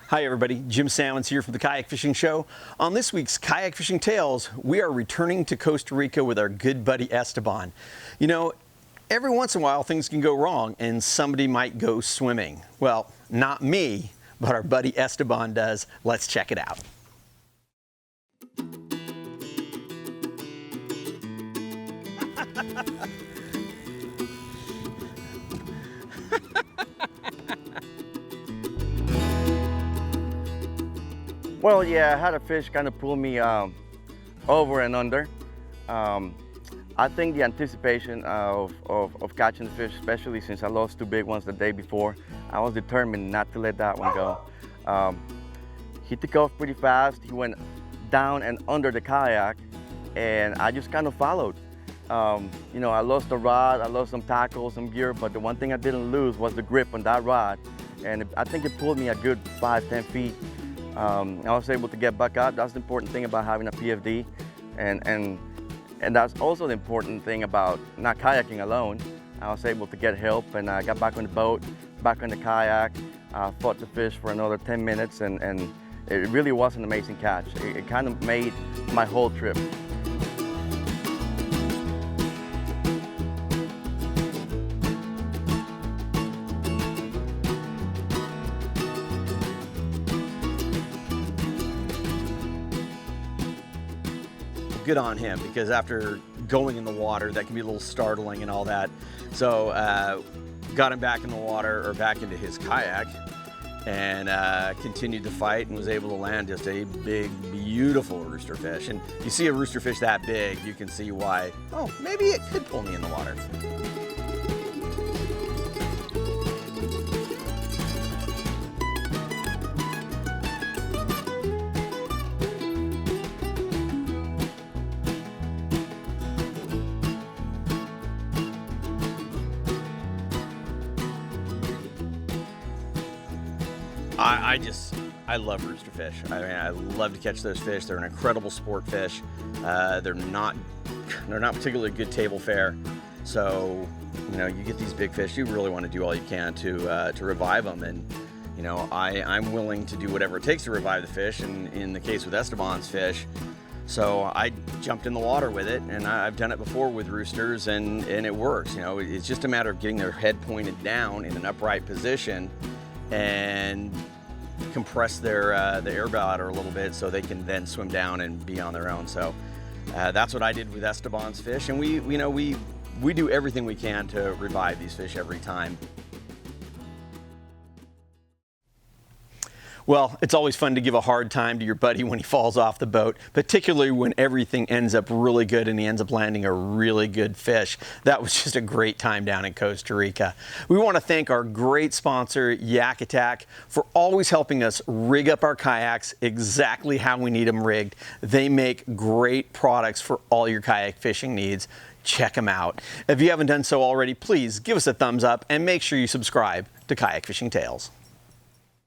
Hi everybody, Jim Salmons here from the Kayak Fishing Show. On this week's Kayak Fishing Tales, we are returning to Costa Rica with our good buddy Esteban. You know, every once in a while things can go wrong and somebody might go swimming. Well, not me, but our buddy Esteban does. Let's check it out. Well, yeah, I had a fish kind of pull me over and under. I think the anticipation of catching the fish, especially since I lost two big ones the day before, I was determined not to let that one go. He took off pretty fast. He went down and under the kayak, and I just kind of followed. You know, I lost a rod, I lost some tackle, some gear, but the one thing I didn't lose was the grip on that rod, and I think it pulled me a good 5-10 feet. I was able to get back up. That's the important thing about having a PFD, and that's also the important thing about not kayaking alone. I was able to get help, and I got back on the boat, back on the kayak, fought the fish for another 10 minutes, and it really was an amazing catch. It kind of made my whole trip. Good on him, because after going in the water, that can be a little startling and all that. So got him back in the water, or back into his kayak, and continued to fight and was able to land just a big, beautiful roosterfish. And you see a roosterfish that big, you can see why, oh, maybe it could pull me in the water. I love roosterfish. I mean, I love to catch those fish. They're an incredible sport fish. They're not particularly good table fare. So, you know, you get these big fish, you really want to do all you can to revive them. And, you know, I'm willing to do whatever it takes to revive the fish. And in the case with Esteban's fish, so I jumped in the water with it, and I've done it before with roosters, and it works. You know, it's just a matter of getting their head pointed down in an upright position and compress the air bladder a little bit so they can then swim down and be on their own. So that's what I did with Esteban's fish, and we do everything we can to revive these fish every time. Well, it's always fun to give a hard time to your buddy when he falls off the boat, particularly when everything ends up really good and he ends up landing a really good fish. That was just a great time down in Costa Rica. We want to thank our great sponsor, Yak Attack, for always helping us rig up our kayaks exactly how we need them rigged. They make great products for all your kayak fishing needs. Check them out. If you haven't done so already, please give us a thumbs up and make sure you subscribe to Kayak Fishing Tales.